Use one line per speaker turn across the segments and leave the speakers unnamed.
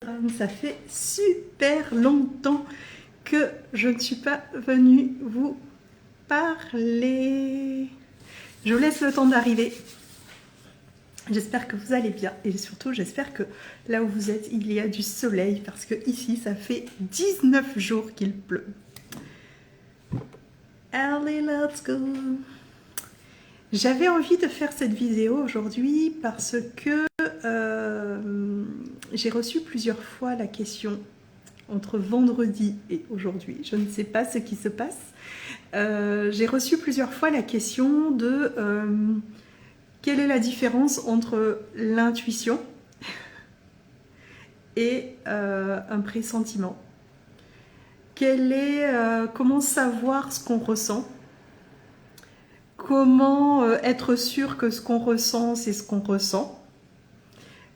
Ça fait super longtemps que je ne suis pas venue vous parler. Je vous laisse le temps d'arriver. J'espère que vous allez bien et surtout j'espère que là où vous êtes il y a du soleil parce que ici ça fait 19 jours qu'il pleut. Allez, let's go. J'avais envie de faire cette vidéo aujourd'hui parce que j'ai reçu plusieurs fois la question entre vendredi et aujourd'hui. Je ne sais pas ce qui se passe. J'ai reçu plusieurs fois la question de quelle est la différence entre l'intuition et un pressentiment. Comment savoir ce qu'on ressent? Comment être sûr que ce qu'on ressent, c'est ce qu'on ressent?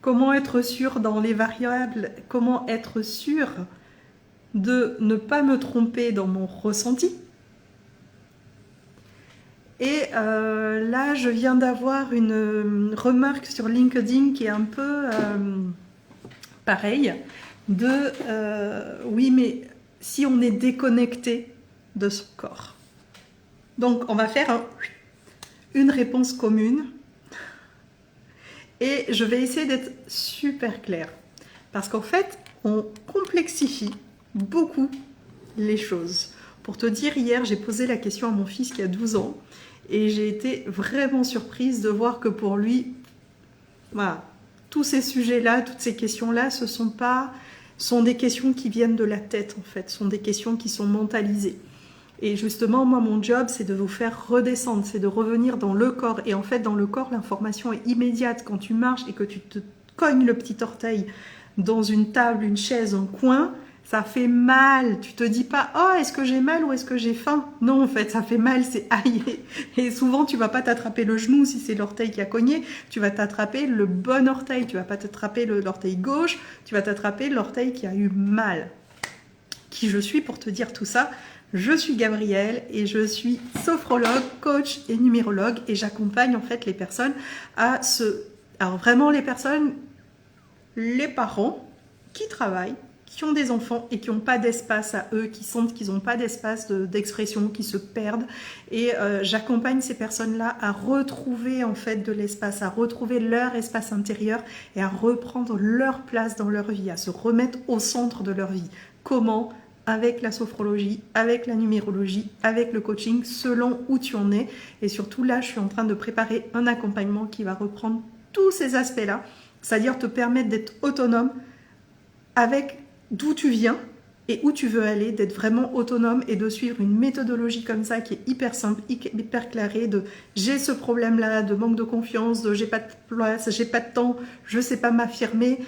Comment être sûr dans les variables? Comment être sûr de ne pas me tromper dans mon ressenti? Et là, je viens d'avoir une remarque sur LinkedIn qui est un peu pareille, oui, mais si on est déconnecté de son corps. Donc, on va faire une réponse commune et je vais essayer d'être super claire parce qu'en fait, on complexifie beaucoup les choses. Pour te dire, hier, j'ai posé la question à mon fils qui a 12 ans et j'ai été vraiment surprise de voir que pour lui, voilà, tous ces sujets-là, toutes ces questions-là, sont des questions qui viennent de la tête, en fait, sont des questions qui sont mentalisées. Et justement, moi, mon job, c'est de vous faire redescendre, c'est de revenir dans le corps. Et en fait, dans le corps, l'information est immédiate. Quand tu marches et que tu te cognes le petit orteil dans une table, une chaise, un coin, ça fait mal. Tu te dis pas « Oh, est-ce que j'ai mal ou est-ce que j'ai faim ?» Non, en fait, ça fait mal, c'est aïe. Et souvent, tu vas pas t'attraper le genou si c'est l'orteil qui a cogné. Tu vas t'attraper le bon orteil. Tu vas pas t'attraper l'orteil gauche. Tu vas t'attraper l'orteil qui a eu mal. Qui je suis pour te dire tout ça? Je suis Gabrielle et je suis sophrologue, coach et numérologue et j'accompagne en fait les personnes alors vraiment les personnes, les parents qui travaillent, qui ont des enfants et qui n'ont pas d'espace à eux, qui sentent qu'ils n'ont pas d'espace d'expression, qui se perdent. Et j'accompagne ces personnes-là à retrouver en fait de l'espace, à retrouver leur espace intérieur et à reprendre leur place dans leur vie, à se remettre au centre de leur vie. Comment ? Avec la sophrologie, avec la numérologie, avec le coaching, selon où tu en es. Et surtout là, je suis en train de préparer un accompagnement qui va reprendre tous ces aspects-là, c'est-à-dire te permettre d'être autonome avec d'où tu viens et où tu veux aller, d'être vraiment autonome et de suivre une méthodologie comme ça qui est hyper simple, hyper carrée de j'ai ce problème-là, de manque de confiance, de j'ai pas de place, j'ai pas de temps, je sais pas m'affirmer.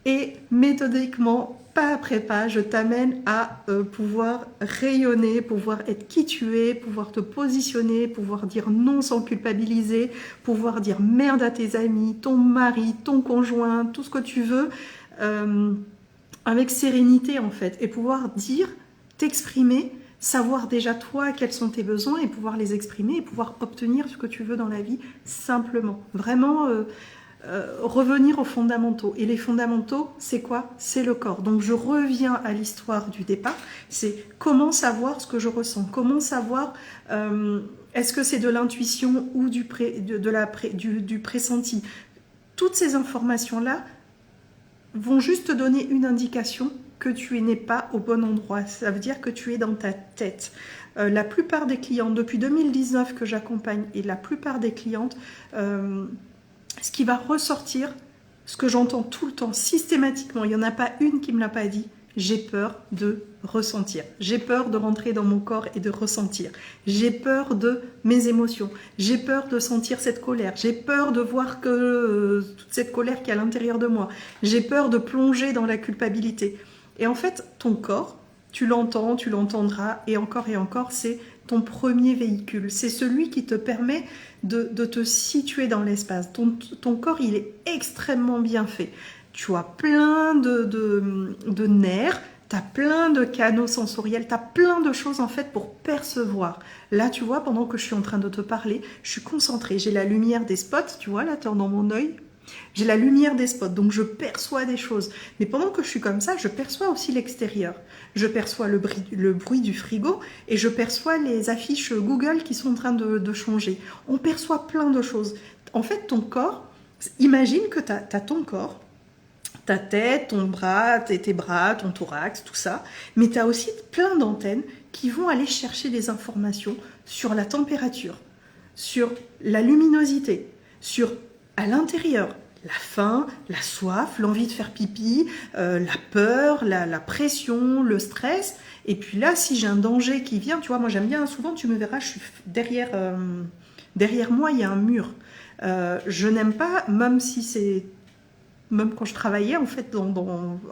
Et méthodiquement, pas après pas, je t'amène à pouvoir rayonner, pouvoir être qui tu es, pouvoir te positionner, pouvoir dire non sans culpabiliser, pouvoir dire merde à tes amis, ton mari, ton conjoint, tout ce que tu veux, avec sérénité en fait, et pouvoir dire, t'exprimer, savoir déjà toi quels sont tes besoins et pouvoir les exprimer et pouvoir obtenir ce que tu veux dans la vie simplement. Vraiment... revenir aux fondamentaux. Et les fondamentaux, c'est quoi? C'est le corps. Donc je reviens à l'histoire du départ. C'est comment savoir ce que je ressens? Comment savoir est-ce que c'est de l'intuition ou du pressenti? Toutes ces informations-là vont juste te donner une indication que tu n'es pas au bon endroit. Ça veut dire que tu es dans ta tête. La plupart des clientes, depuis 2019 que j'accompagne, et la plupart des clientes... ce qui va ressortir, ce que j'entends tout le temps, systématiquement, il n'y en a pas une qui ne me l'a pas dit, j'ai peur de ressentir. J'ai peur de rentrer dans mon corps et de ressentir. J'ai peur de mes émotions. J'ai peur de sentir cette colère. J'ai peur de voir que toute cette colère qui est à l'intérieur de moi. J'ai peur de plonger dans la culpabilité. Et en fait, ton corps, tu l'entends, tu l'entendras, et encore, c'est ton premier véhicule. C'est celui qui te permet de te situer dans l'espace. Ton corps, il est extrêmement bien fait. Tu as plein de nerfs, tu as plein de canaux sensoriels, tu as plein de choses en fait pour percevoir. Là, tu vois, pendant que je suis en train de te parler, je suis concentrée. J'ai la lumière des spots, tu vois, là, dans mon œil. J'ai la lumière des spots, donc je perçois des choses. Mais pendant que je suis comme ça, je perçois aussi l'extérieur. Je perçois le bruit du frigo et je perçois les affiches Google qui sont en train de changer. On perçoit plein de choses. En fait, ton corps, imagine que tu as ton corps, ta tête, ton bras, tes bras, ton thorax, tout ça. Mais tu as aussi plein d'antennes qui vont aller chercher des informations sur la température, sur la luminosité, sur à l'intérieur, la faim, la soif, l'envie de faire pipi, la peur, la pression, le stress. Et puis là, si j'ai un danger qui vient, tu vois, moi j'aime bien, souvent tu me verras, je suis derrière moi, il y a un mur. Je n'aime pas, même quand je travaillais, en fait,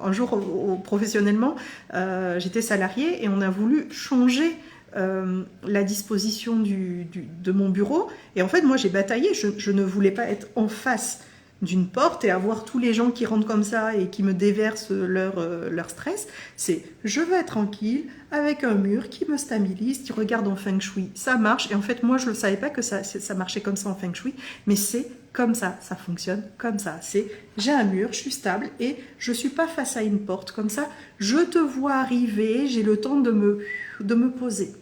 un jour professionnellement, j'étais salariée et on a voulu changer la disposition de mon bureau. Et en fait, moi, j'ai bataillé. Je ne voulais pas être en face d'une porte et avoir tous les gens qui rentrent comme ça et qui me déversent leur stress. C'est, je veux être tranquille, avec un mur qui me stabilise, qui regarde en feng shui. Ça marche. Et en fait, moi, je ne savais pas que ça marchait comme ça en feng shui, mais c'est comme ça fonctionne comme ça. C'est, j'ai un mur, je suis stable et je ne suis pas face à une porte. Comme ça, je te vois arriver, j'ai le temps de me poser.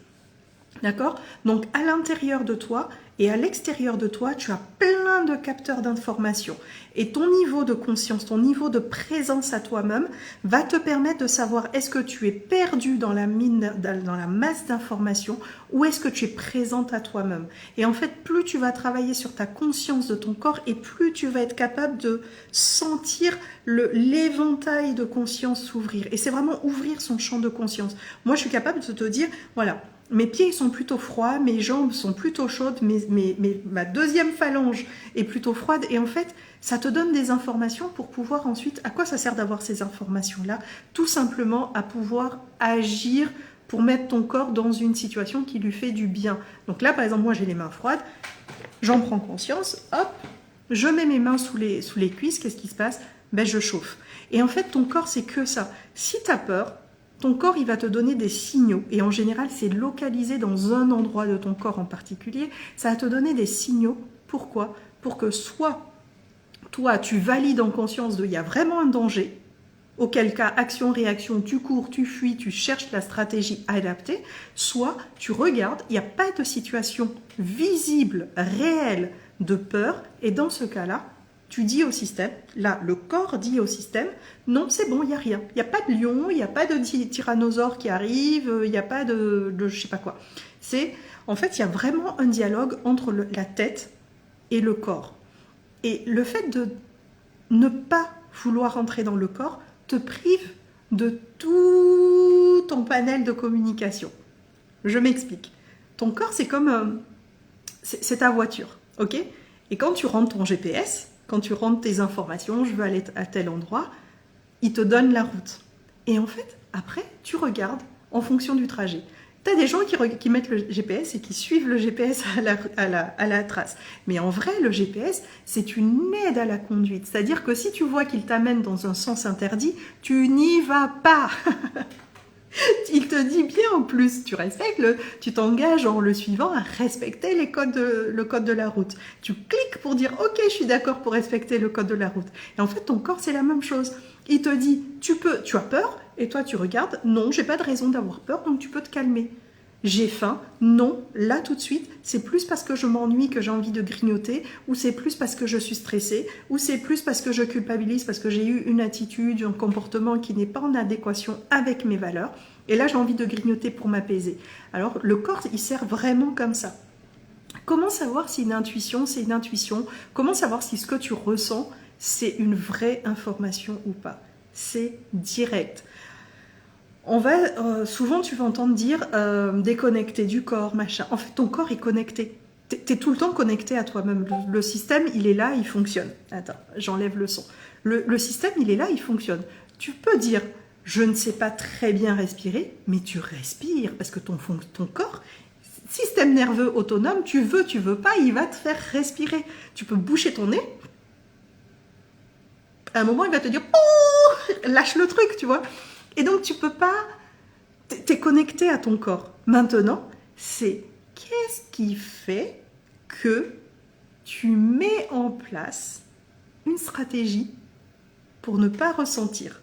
D'accord? Donc, à l'intérieur de toi et à l'extérieur de toi, tu as plein de capteurs d'informations. Et ton niveau de conscience, ton niveau de présence à toi-même va te permettre de savoir est-ce que tu es perdu dans la masse d'informations ou est-ce que tu es présente à toi-même. Et en fait, plus tu vas travailler sur ta conscience de ton corps et plus tu vas être capable de sentir l'éventail de conscience s'ouvrir. Et c'est vraiment ouvrir son champ de conscience. Moi, je suis capable de te dire, voilà, mes pieds sont plutôt froids, mes jambes sont plutôt chaudes, ma deuxième phalange est plutôt froide. Et en fait, ça te donne des informations pour pouvoir ensuite... À quoi ça sert d'avoir ces informations-là? Tout simplement à pouvoir agir pour mettre ton corps dans une situation qui lui fait du bien. Donc là, par exemple, moi, j'ai les mains froides. J'en prends conscience. Hop, je mets mes mains sous les cuisses. Qu'est-ce qui se passe? Ben, je chauffe. Et en fait, ton corps, c'est que ça. Si tu as peur... Ton corps, il va te donner des signaux. Et en général, c'est localisé dans un endroit de ton corps en particulier. Ça va te donner des signaux. Pourquoi? Pour que soit, toi, tu valides en conscience il y a vraiment un danger, auquel cas, action-réaction, tu cours, tu fuis, tu cherches la stratégie adaptée, soit tu regardes, il n'y a pas de situation visible, réelle de peur, et dans ce cas-là, tu dis au système, là, le corps dit au système, non, c'est bon, il n'y a rien. Il n'y a pas de lion, il n'y a pas de tyrannosaure qui arrive, il n'y a pas de je sais pas quoi. En fait, il y a vraiment un dialogue entre la tête et le corps. Et le fait de ne pas vouloir entrer dans le corps te prive de tout ton panel de communication. Je m'explique. Ton corps, c'est comme... c'est ta voiture, ok? Et quand tu rentres ton GPS... Quand tu rentres tes informations, je veux aller à tel endroit, il te donne la route. Et en fait, après, tu regardes en fonction du trajet. Tu as des gens qui mettent le GPS et qui suivent le GPS à la trace. Mais en vrai, le GPS, c'est une aide à la conduite. C'est-à-dire que si tu vois qu'il t'amène dans un sens interdit, tu n'y vas pas. Il te dit bien en plus, tu t'engages en le suivant à respecter le code de la route. Tu cliques pour dire ok, je suis d'accord pour respecter le code de la route. Et en fait, ton corps, c'est la même chose. Il te dit tu as peur, et toi tu regardes, non, j'ai pas de raison d'avoir peur, donc tu peux te calmer. J'ai faim, non, là tout de suite, c'est plus parce que je m'ennuie que j'ai envie de grignoter, ou c'est plus parce que je suis stressée, ou c'est plus parce que je culpabilise, parce que j'ai eu une attitude, un comportement qui n'est pas en adéquation avec mes valeurs, et là j'ai envie de grignoter pour m'apaiser. Alors le corps, il sert vraiment comme ça. Comment savoir si une intuition, c'est une intuition? Comment savoir si ce que tu ressens, c'est une vraie information ou pas? C'est direct. Souvent tu vas entendre dire déconnecté du corps, machin. En fait, ton corps est connecté. Tu es tout le temps connecté à toi-même. Le système, il est là, il fonctionne. Attends, j'enlève le son. Le système, il est là, il fonctionne. Tu peux dire, je ne sais pas très bien respirer, mais tu respires parce que ton corps, système nerveux autonome, tu veux pas, il va te faire respirer. Tu peux boucher ton nez. À un moment, il va te dire, oh, lâche le truc, tu vois. Et donc, tu peux pas... T'es connecté à ton corps. Maintenant, c'est qu'est-ce qui fait que tu mets en place une stratégie pour ne pas ressentir.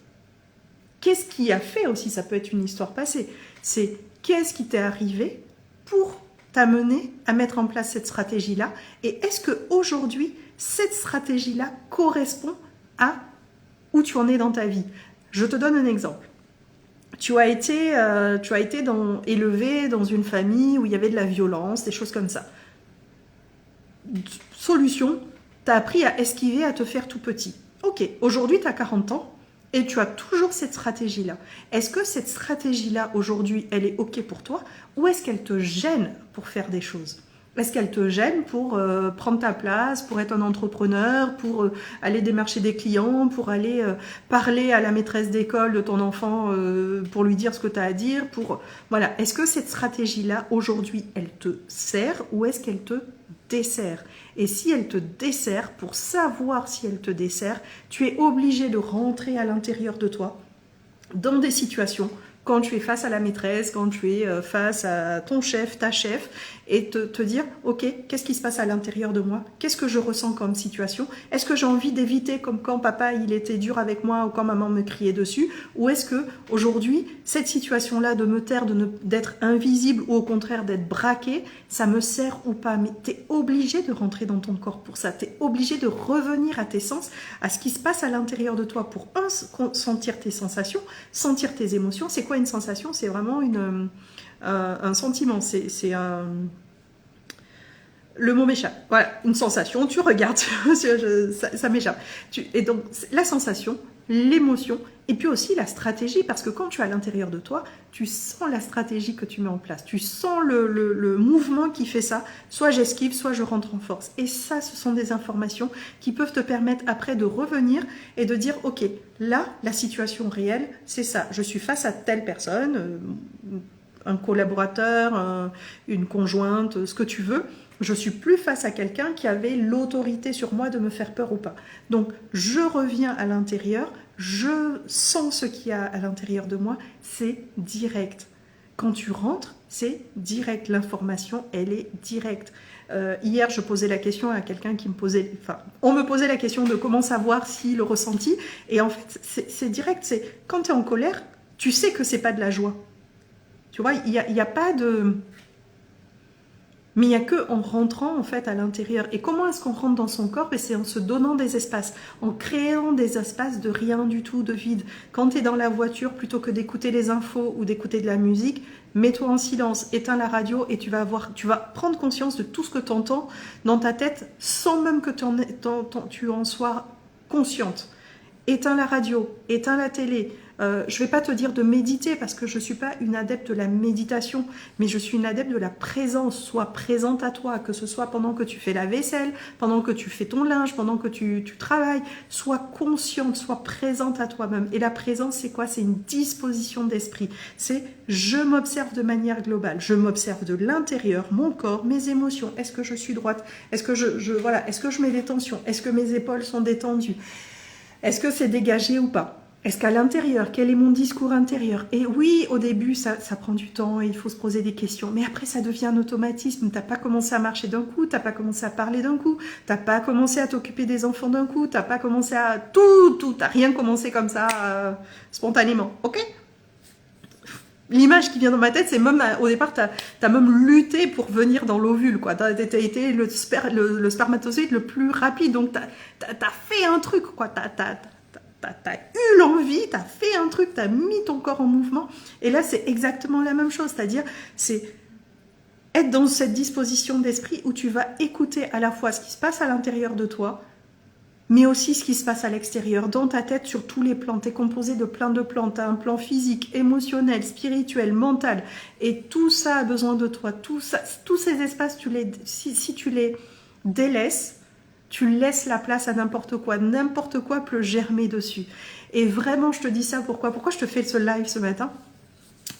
Qu'est-ce qui a fait aussi, ça peut être une histoire passée, c'est qu'est-ce qui t'est arrivé pour t'amener à mettre en place cette stratégie-là, et est-ce qu'aujourd'hui, cette stratégie-là correspond à où tu en es dans ta vie. Je te donne un exemple. Tu as été élevé dans une famille où il y avait de la violence, des choses comme ça. Solution, tu as appris à esquiver, à te faire tout petit. Ok, aujourd'hui tu as 40 ans et tu as toujours cette stratégie-là. Est-ce que cette stratégie-là, aujourd'hui, elle est ok pour toi, ou est-ce qu'elle te gêne pour faire des choses ? Est-ce qu'elle te gêne pour prendre ta place, pour être un entrepreneur, pour aller démarcher des clients, pour aller parler à la maîtresse d'école de ton enfant pour lui dire ce que tu as à dire, voilà. Est-ce que cette stratégie-là, aujourd'hui, elle te sert ou est-ce qu'elle te dessert ? Et si elle te dessert, pour savoir si elle te dessert, tu es obligé de rentrer à l'intérieur de toi dans des situations quand tu es face à la maîtresse, quand tu es face à ton chef, ta chef, et te dire, ok, qu'est-ce qui se passe à l'intérieur de moi ? Qu'est-ce que je ressens comme situation ? Est-ce que j'ai envie d'éviter, comme quand papa il était dur avec moi ou quand maman me criait dessus ? Ou est-ce que aujourd'hui, cette situation-là de me taire, d'être invisible ou au contraire d'être braqué, ça me sert ou pas ? Mais tu es obligé de rentrer dans ton corps pour ça. Tu es obligé de revenir à tes sens, à ce qui se passe à l'intérieur de toi pour sentir tes sensations, sentir tes émotions. C'est quoi une sensation ? C'est vraiment un sentiment, c'est le mot m'échappe. Voilà, une sensation, tu regardes, ça m'échappe. Et donc, la sensation, l'émotion, et puis aussi la stratégie, parce que quand tu es à l'intérieur de toi, tu sens la stratégie que tu mets en place, tu sens le mouvement qui fait ça, soit j'esquive, soit je rentre en force. Et ça, ce sont des informations qui peuvent te permettre après de revenir et de dire, ok, là, la situation réelle, c'est ça, je suis face à telle personne, un collaborateur, une conjointe, ce que tu veux. Je suis plus face à quelqu'un qui avait l'autorité sur moi de me faire peur ou pas. Donc, je reviens à l'intérieur, je sens ce qu'il y a à l'intérieur de moi, c'est direct. Quand tu rentres, c'est direct. L'information, elle est directe. Hier, je posais la question à quelqu'un qui me posait... on me posait la question de comment savoir si le ressenti... Et en fait, c'est direct. C'est quand tu es en colère, tu sais que c'est pas de la joie. Tu vois, il y a pas de... Mais il n'y a qu'en rentrant en fait à l'intérieur. Et comment est-ce qu'on rentre dans son corps ? C'est en se donnant des espaces, en créant des espaces de rien du tout, de vide. Quand tu es dans la voiture, plutôt que d'écouter les infos ou d'écouter de la musique, mets-toi en silence, éteins la radio et tu vas prendre conscience de tout ce que tu entends dans ta tête sans même que tu en sois consciente. Éteins la radio, éteins la télé. Je ne vais pas te dire de méditer parce que je ne suis pas une adepte de la méditation, mais je suis une adepte de la présence. Sois présente à toi, que ce soit pendant que tu fais la vaisselle, pendant que tu fais ton linge, pendant que tu travailles. Sois consciente, sois présente à toi-même. Et la présence, c'est quoi ? C'est une disposition d'esprit. C'est je m'observe de manière globale. Je m'observe de l'intérieur, mon corps, mes émotions. Est-ce que je suis droite ? Est-ce que est-ce que je mets des tensions ? Est-ce que mes épaules sont détendues ? Est-ce que c'est dégagé ou pas ? Est-ce qu'à l'intérieur, quel est mon discours intérieur ? Et oui, au début, ça prend du temps et il faut se poser des questions. Mais après, ça devient un automatisme. Tu n'as pas commencé à marcher d'un coup, tu n'as pas commencé à parler d'un coup, tu n'as pas commencé à t'occuper des enfants d'un coup, tu n'as pas commencé à tout, tu n'as rien commencé comme ça, spontanément. Ok ? L'image qui vient dans ma tête, c'est même, au départ, tu as même lutté pour venir dans l'ovule, quoi. Tu as été le spermatozoïde le plus rapide. Donc, tu as fait un truc, quoi. T'as eu l'envie, t'as fait un truc, t'as mis ton corps en mouvement. Et là, c'est exactement la même chose. C'est-à-dire, c'est être dans cette disposition d'esprit où tu vas écouter à la fois ce qui se passe à l'intérieur de toi, mais aussi ce qui se passe à l'extérieur, dans ta tête, sur tous les plans. T'es composé de plein de plans. T'as un plan physique, émotionnel, spirituel, mental. Et tout ça a besoin de toi. Tous ces espaces, si tu les délaisses, tu laisses la place à n'importe quoi peut germer dessus. Et vraiment, je te dis ça, pourquoi je te fais ce live ce matin ?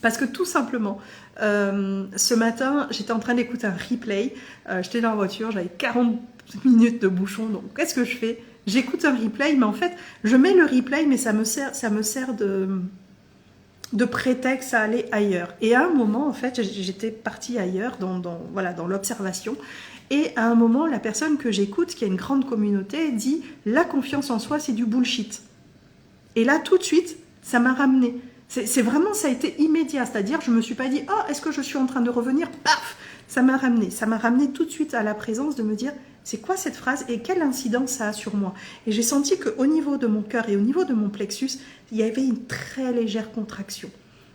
Parce que tout simplement, ce matin, j'étais en train d'écouter un replay, j'étais dans la voiture, j'avais 40 minutes de bouchon, donc qu'est-ce que je fais ? J'écoute un replay, mais en fait, je mets le replay, mais ça me sert de prétexte à aller ailleurs. Et à un moment, en fait, j'étais partie ailleurs, dans l'observation. Et à un moment, la personne que j'écoute, qui a une grande communauté, dit « la confiance en soi, c'est du bullshit ». Et là, tout de suite, ça m'a ramené. C'est vraiment, ça a été immédiat. C'est-à-dire, je ne me suis pas dit « oh, est-ce que je suis en train de revenir ?» Paf, ça m'a ramené. Ça m'a ramené tout de suite à la présence de me dire « c'est quoi cette phrase et quelle incidence ça a sur moi ?» Et j'ai senti qu'au niveau de mon cœur et au niveau de mon plexus, il y avait une très légère contraction.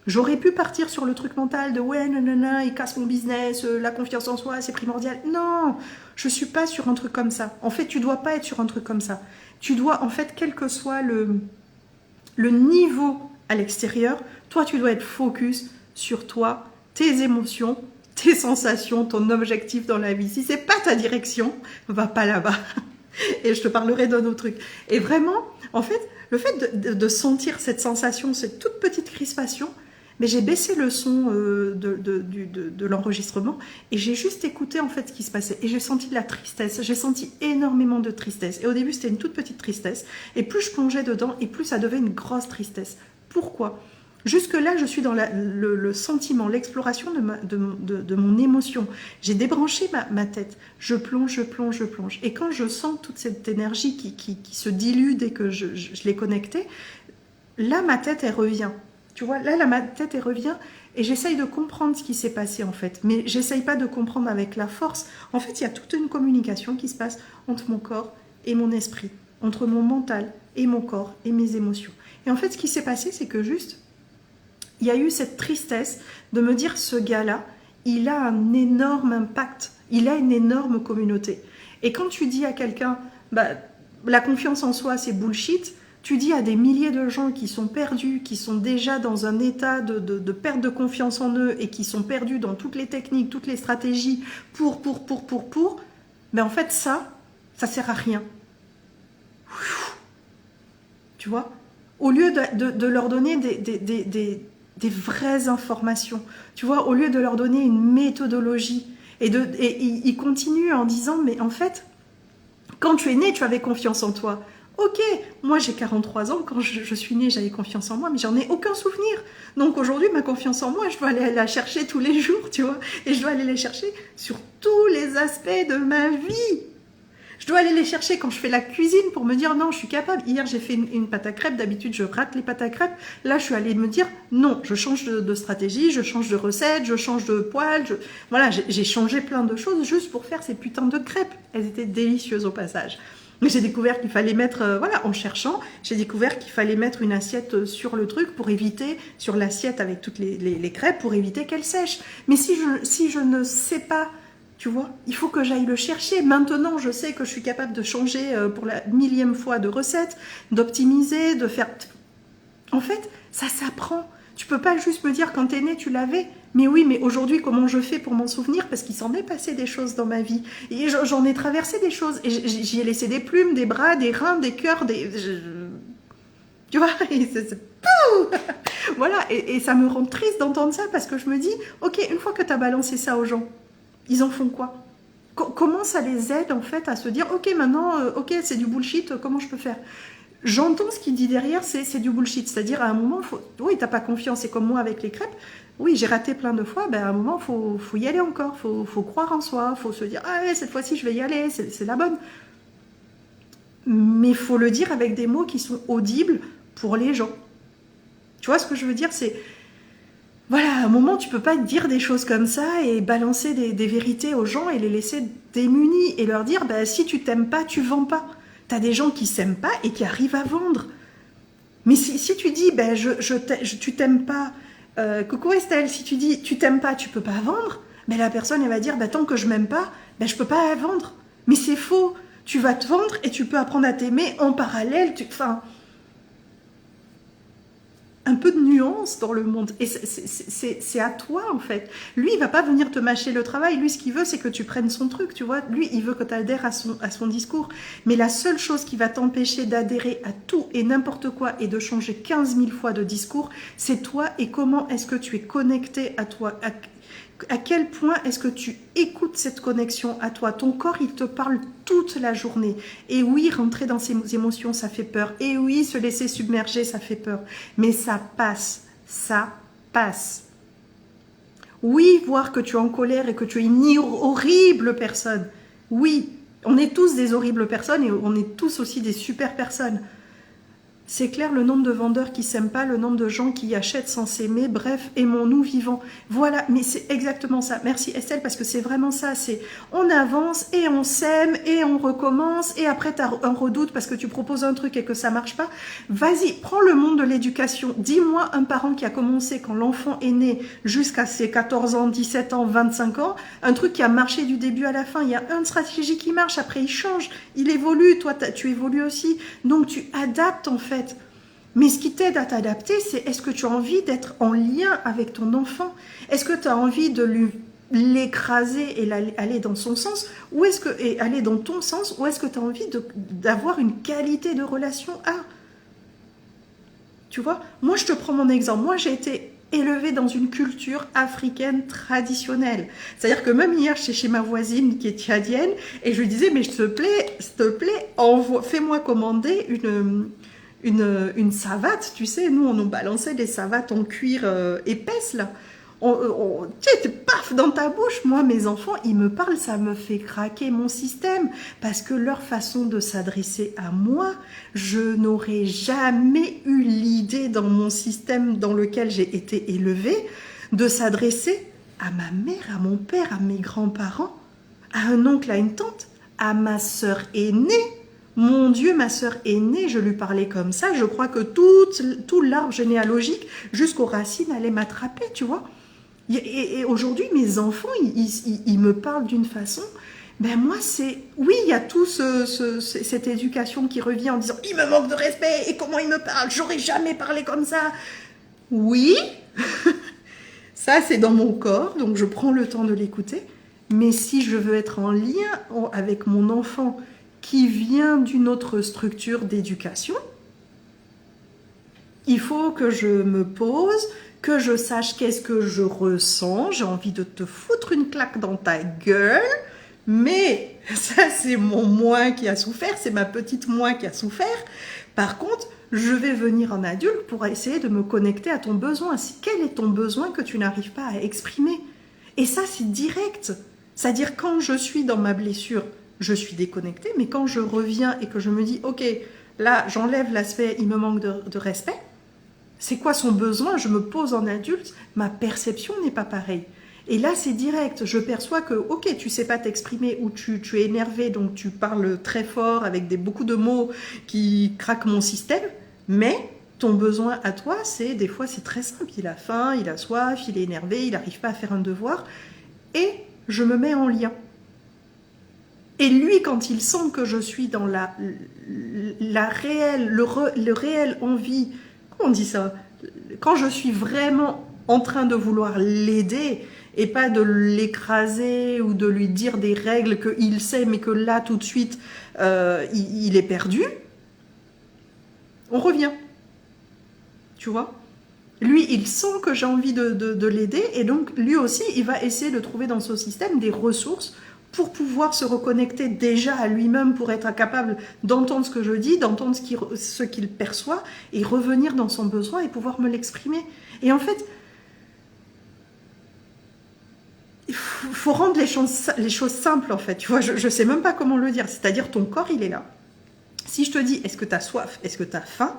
J'aurais pu partir sur le truc mental de « ouais, nanana, il casse mon business, la confiance en soi, c'est primordial. » Non, je ne suis pas sur un truc comme ça. En fait, tu ne dois pas être sur un truc comme ça. Tu dois, en fait, quel que soit le niveau à l'extérieur, toi, tu dois être focus sur toi, tes émotions, tes sensations, ton objectif dans la vie. Si ce n'est pas ta direction, va pas là-bas. Et je te parlerai d'un autre truc. Et vraiment, en fait, le fait de sentir cette sensation, cette toute petite crispation, mais j'ai baissé le son de l'enregistrement et j'ai juste écouté en fait ce qui se passait. Et j'ai senti de la tristesse, j'ai senti énormément de tristesse. Et au début, c'était une toute petite tristesse. Et plus je plongeais dedans, et plus ça devenait une grosse tristesse. Pourquoi ? Jusque-là, je suis dans le sentiment, l'exploration de mon émotion. J'ai débranché ma tête. Je plonge. Et quand je sens toute cette énergie qui se dilue dès que je l'ai connectée, là, ma tête, elle revient. Tu vois, là, ma tête, elle revient et j'essaye de comprendre ce qui s'est passé, en fait. Mais j'essaye pas de comprendre avec la force. En fait, il y a toute une communication qui se passe entre mon corps et mon esprit, entre mon mental et mon corps et mes émotions. Et en fait, ce qui s'est passé, c'est que juste, il y a eu cette tristesse de me dire, ce gars-là, il a un énorme impact, il a une énorme communauté. Et quand tu dis à quelqu'un, bah, la confiance en soi, c'est bullshit, tu dis à des milliers de gens qui sont perdus, qui sont déjà dans un état de perte de confiance en eux et qui sont perdus dans toutes les techniques, toutes les stratégies mais en fait ça sert à rien. Tu vois ? Au lieu de leur donner des vraies informations, tu vois, au lieu de leur donner une méthodologie, et il continue en disant, mais en fait, quand tu es né, tu avais confiance en toi. Ok, moi j'ai 43 ans, quand je suis née, j'avais confiance en moi, mais j'en ai aucun souvenir. Donc aujourd'hui, ma confiance en moi, je dois aller la chercher tous les jours, tu vois, et je dois aller la chercher sur tous les aspects de ma vie. Je dois aller les chercher quand je fais la cuisine pour me dire non, je suis capable. Hier, j'ai fait une pâte à crêpes. D'habitude, je rate les pâtes à crêpes. Là, je suis allée me dire non, je change de stratégie, je change de recette, je change de poêle. Voilà, j'ai changé plein de choses juste pour faire ces putains de crêpes. Elles étaient délicieuses au passage. J'ai découvert qu'il fallait mettre, en cherchant, j'ai découvert qu'il fallait mettre une assiette sur le truc pour éviter, sur l'assiette avec toutes les crêpes, pour éviter qu'elles sèchent. Mais si je ne sais pas, tu vois, il faut que j'aille le chercher. Maintenant, je sais que je suis capable de changer pour la millième fois de recette, d'optimiser, de faire... En fait, ça s'apprend. Tu peux pas juste me dire quand t'es né, tu l'avais. Mais oui, mais aujourd'hui, comment je fais pour m'en souvenir? Parce qu'il s'en est passé des choses dans ma vie. Et j'en ai traversé des choses. Et j'y ai laissé des plumes, des bras, des reins, des cœurs, tu vois, voilà. Et ça me rend triste d'entendre ça parce que je me dis, ok, une fois que tu as balancé ça aux gens, ils en font quoi? Comment ça les aide en fait à se dire, ok, maintenant, ok, c'est du bullshit, comment je peux faire? J'entends ce qu'il dit derrière, c'est du bullshit. C'est-à-dire, à un moment, oui, t'as pas confiance. C'est comme moi avec les crêpes. Oui, j'ai raté plein de fois. Ben, à un moment, faut y aller encore. Faut croire en soi. Faut se dire, ah ouais, cette fois-ci, je vais y aller. C'est la bonne. Mais il faut le dire avec des mots qui sont audibles pour les gens. Tu vois ce que je veux dire? C'est... Voilà, à un moment, tu peux pas dire des choses comme ça et balancer des vérités aux gens et les laisser démunis et leur dire, ben, si tu t'aimes pas, tu vends pas. T'as des gens qui s'aiment pas et qui arrivent à vendre. Mais si tu dis, ben, tu t'aimes pas, coucou Estelle, si tu dis, tu t'aimes pas, tu peux pas vendre, ben, la personne, elle va dire, ben, tant que je m'aime pas, ben, je peux pas vendre. Mais c'est faux. Tu vas te vendre et tu peux apprendre à t'aimer en parallèle. Enfin, un peu de nuance dans le monde. Et c'est à toi, en fait. Lui, il va pas venir te mâcher le travail. Lui, ce qu'il veut, c'est que tu prennes son truc, tu vois. Lui, il veut que tu adhères à son discours. Mais la seule chose qui va t'empêcher d'adhérer à tout et n'importe quoi et de changer 15 000 fois de discours, c'est toi et comment est-ce que tu es connecté à toi. À quel point est-ce que tu écoutes cette connexion à toi? Ton corps, il te parle toute la journée. Et oui, rentrer dans ses émotions, ça fait peur. Et oui, se laisser submerger, ça fait peur. Mais ça passe. Ça passe. Oui, voir que tu es en colère et que tu es une horrible personne. Oui, on est tous des horribles personnes et on est tous aussi des super personnes. C'est clair, le nombre de vendeurs qui s'aiment pas, le nombre de gens qui achètent sans s'aimer, bref, aimons-nous vivants. Voilà, mais c'est exactement ça. Merci Estelle, parce que c'est vraiment ça. C'est on avance et on s'aime et on recommence et après tu as un redoute parce que tu proposes un truc et que ça marche pas. Vas-y, prends le monde de l'éducation. Dis-moi un parent qui a commencé quand l'enfant est né jusqu'à ses 14 ans, 17 ans, 25 ans, un truc qui a marché du début à la fin. Il y a une stratégie qui marche, après il change, il évolue, toi tu évolues aussi. Donc tu adaptes en fait. Mais ce qui t'aide à t'adapter, c'est est-ce que tu as envie d'être en lien avec ton enfant? Est-ce que tu as envie de l'écraser et aller dans son sens ou est-ce que et aller dans ton sens ou est-ce que tu as envie d'avoir une qualité de relation à? Tu vois, moi je te prends mon exemple. Moi j'ai été élevée dans une culture africaine traditionnelle. C'est-à-dire que même hier, j'étais chez ma voisine qui est tchadienne et je lui disais, mais s'il te plaît, fais-moi commander une savate, tu sais, nous on nous balançait des savates en cuir épaisse là. Tu sais, paf dans ta bouche. Moi, mes enfants, ils me parlent, ça me fait craquer mon système parce que leur façon de s'adresser à moi, je n'aurais jamais eu l'idée dans mon système dans lequel j'ai été élevée de s'adresser à ma mère, à mon père, à mes grands-parents, à un oncle, à une tante, à ma sœur aînée. Mon Dieu, ma sœur aînée, je lui parlais comme ça. Je crois que tout l'arbre généalogique jusqu'aux racines allait m'attraper, tu vois. Et aujourd'hui, mes enfants, ils me parlent d'une façon. Ben moi, c'est... Oui, il y a tout cette éducation qui revient en disant « Il me manque de respect, et comment il me parle? J'aurais jamais parlé comme ça. » Oui, ça c'est dans mon corps, donc je prends le temps de l'écouter. Mais si je veux être en lien avec mon enfant qui vient d'une autre structure d'éducation, il faut que je me pose, que je sache qu'est-ce que je ressens. J'ai envie de te foutre une claque dans ta gueule, mais ça c'est mon moi qui a souffert, c'est ma petite moi qui a souffert. Par contre, je vais venir en adulte pour essayer de me connecter à ton besoin. Quel est ton besoin que tu n'arrives pas à exprimer? Et ça c'est direct. C'est-à-dire quand je suis dans ma blessure, je suis déconnectée, mais quand je reviens et que je me dis, ok, là, j'enlève l'aspect, il me manque de respect, c'est quoi son besoin? Je me pose en adulte, ma perception n'est pas pareille. Et là, c'est direct, je perçois que, ok, tu sais pas t'exprimer ou tu es énervé, donc tu parles très fort avec beaucoup de mots qui craquent mon système, mais ton besoin à toi, des fois, c'est très simple. Il a faim, il a soif, il est énervé, il n'arrive pas à faire un devoir, et je me mets en lien. Et lui, quand il sent que je suis dans le réel envie, comment on dit ça? Quand je suis vraiment en train de vouloir l'aider et pas de l'écraser ou de lui dire des règles qu'il sait mais que là, tout de suite, il est perdu, on revient. Tu vois? Lui, il sent que j'ai envie de l'aider et donc lui aussi, il va essayer de trouver dans son système des ressources pour pouvoir se reconnecter déjà à lui-même, pour être capable d'entendre ce que je dis, d'entendre ce qu'il perçoit, et revenir dans son besoin et pouvoir me l'exprimer. Et en fait, il faut rendre les choses simples, en fait. Tu vois, je ne sais même pas comment le dire. C'est-à-dire, ton corps, il est là. Si je te dis, est-ce que tu as soif? Est-ce que tu as faim?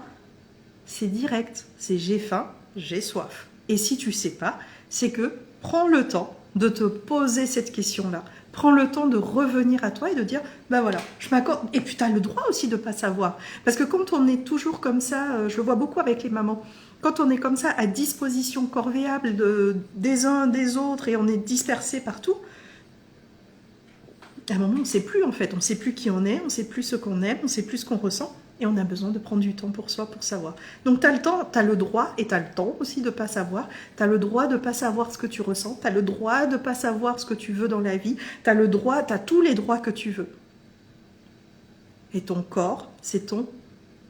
C'est direct. C'est j'ai faim, j'ai soif. Et si tu ne sais pas, c'est que prends le temps de te poser cette question-là. Prends le temps de revenir à toi et de dire, ben voilà, je m'accorde. Et puis tu as le droit aussi de ne pas savoir. Parce que quand on est toujours comme ça, je le vois beaucoup avec les mamans, quand on est comme ça à disposition corvéable des uns, des autres, et on est dispersé partout, à un moment on ne sait plus en fait, on ne sait plus qui on est, on ne sait plus ce qu'on aime, on ne sait plus ce qu'on ressent. Et on a besoin de prendre du temps pour soi, pour savoir. Donc tu as le temps, tu as le droit, et tu as le temps aussi de ne pas savoir. Tu as le droit de ne pas savoir ce que tu ressens. Tu as le droit de ne pas savoir ce que tu veux dans la vie. Tu as le droit, tu as tous les droits que tu veux. Et ton corps, c'est ton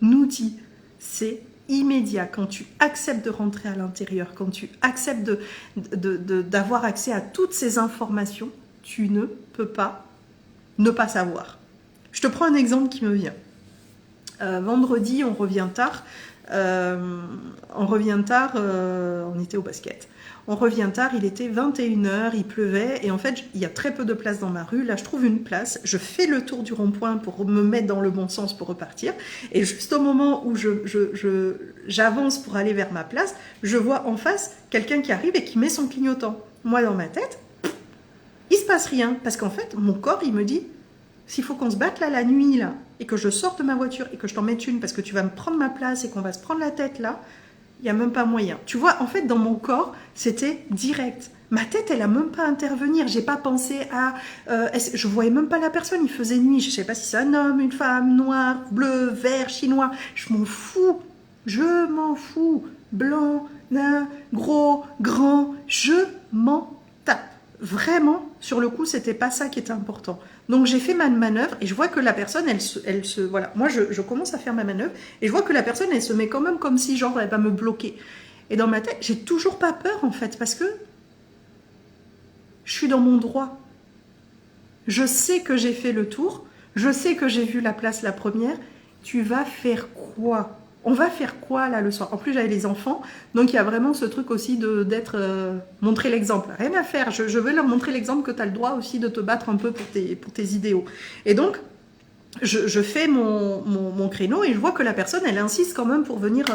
outil. C'est immédiat. Quand tu acceptes de rentrer à l'intérieur, quand tu acceptes d'avoir accès à toutes ces informations, tu ne peux pas ne pas savoir. Je te prends un exemple qui me vient. Vendredi, on revient tard. On revient tard, on était au basket. On revient tard, il était 21h, il pleuvait, et en fait, il y a très peu de place dans ma rue. Là, je trouve une place, je fais le tour du rond-point pour me mettre dans le bon sens pour repartir, et juste au moment où j'avance pour aller vers ma place, je vois en face quelqu'un qui arrive et qui met son clignotant. Moi, dans ma tête, il se passe rien, parce qu'en fait, mon corps, il me dit, s'il faut qu'on se batte là la nuit, là, et que je sorte de ma voiture, et que je t'en mette une, parce que tu vas me prendre ma place, et qu'on va se prendre la tête là, il n'y a même pas moyen. Tu vois, en fait, dans mon corps, c'était direct. Ma tête, elle n'a même pas à intervenir. J'ai pas pensé à... je voyais même pas la personne, il faisait nuit. Je ne sais pas si c'est un homme, une femme, noir, bleu, vert, chinois. Je m'en fous. Je m'en fous. Blanc, nain, gros, grand, je m'en tape. Vraiment, sur le coup, c'était pas ça qui était important. Donc j'ai fait ma manœuvre et je vois que la personne, voilà. Moi, je commence à faire ma manœuvre et je vois que la personne, elle se met quand même comme si, genre, elle va me bloquer. Et dans ma tête, j'ai toujours pas peur, en fait, parce que je suis dans mon droit. Je sais que j'ai fait le tour, je sais que j'ai vu la place la première. Tu vas faire quoi ? On va faire quoi là le soir ? En plus, j'avais les enfants, donc il y a vraiment ce truc aussi d'être montrer l'exemple. Rien à faire, je veux leur montrer l'exemple que tu as le droit aussi de te battre un peu pour tes idéaux. Et donc, je fais mon créneau et je vois que la personne, elle insiste quand même pour venir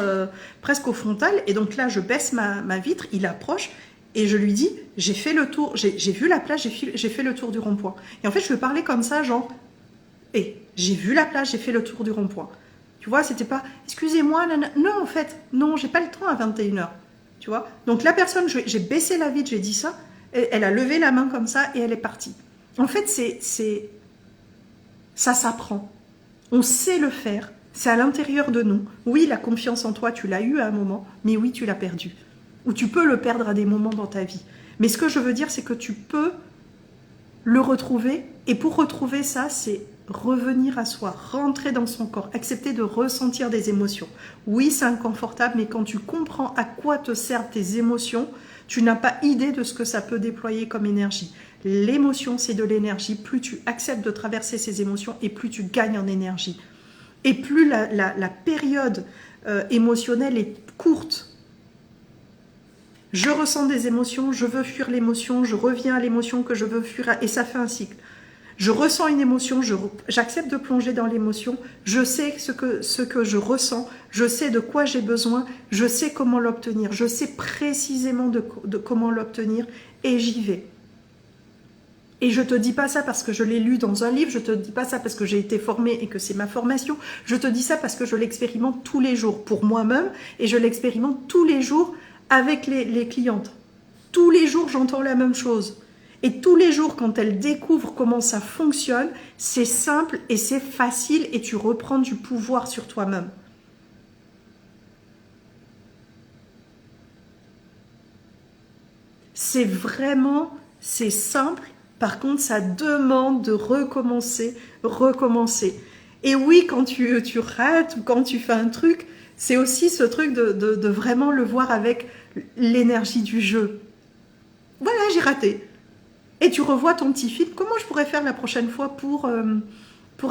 presque au frontal. Et donc là, je baisse ma vitre, il approche et je lui dis, j'ai fait le tour, j'ai vu la place, j'ai fait le tour du rond-point. Et en fait, je lui parlais comme ça, genre, j'ai vu la place, j'ai fait le tour du rond-point. Tu vois, c'était pas, excusez-moi, non, en fait, non, j'ai pas le temps à 21h. Tu vois, donc la personne, j'ai baissé la vitre, j'ai dit ça, elle a levé la main comme ça et elle est partie. En fait, ça s'apprend. On sait le faire, c'est à l'intérieur de nous. Oui, la confiance en toi, tu l'as eu à un moment, mais oui, tu l'as perdu. Ou tu peux le perdre à des moments dans ta vie. Mais ce que je veux dire, c'est que tu peux le retrouver, et pour retrouver ça, c'est revenir à soi, rentrer dans son corps, accepter de ressentir des émotions. Oui, c'est inconfortable, mais quand tu comprends à quoi te servent tes émotions, tu n'as pas idée de ce que ça peut déployer comme énergie. L'émotion, c'est de l'énergie. Plus tu acceptes de traverser ces émotions, et plus tu gagnes en énergie. Et plus la période émotionnelle est courte. Je ressens des émotions, je veux fuir l'émotion, je reviens à l'émotion que je veux fuir, et ça fait un cycle. Je ressens une émotion, j'accepte de plonger dans l'émotion, je sais ce que je ressens, je sais de quoi j'ai besoin, je sais comment l'obtenir, je sais précisément de comment l'obtenir, et j'y vais. Et je te dis pas ça parce que je l'ai lu dans un livre, je te dis pas ça parce que j'ai été formée et que c'est ma formation, je te dis ça parce que je l'expérimente tous les jours pour moi-même, et je l'expérimente tous les jours avec les clientes. Tous les jours, j'entends la même chose. Et tous les jours, quand elles découvrent comment ça fonctionne, c'est simple et c'est facile et tu reprends du pouvoir sur toi-même. C'est simple. Par contre, ça demande de recommencer. Et oui, quand tu rates ou quand tu fais un truc, c'est aussi ce truc de vraiment le voir avec l'énergie du jeu. Voilà, j'ai raté. Et tu revois ton petit film. Comment je pourrais faire la prochaine fois pour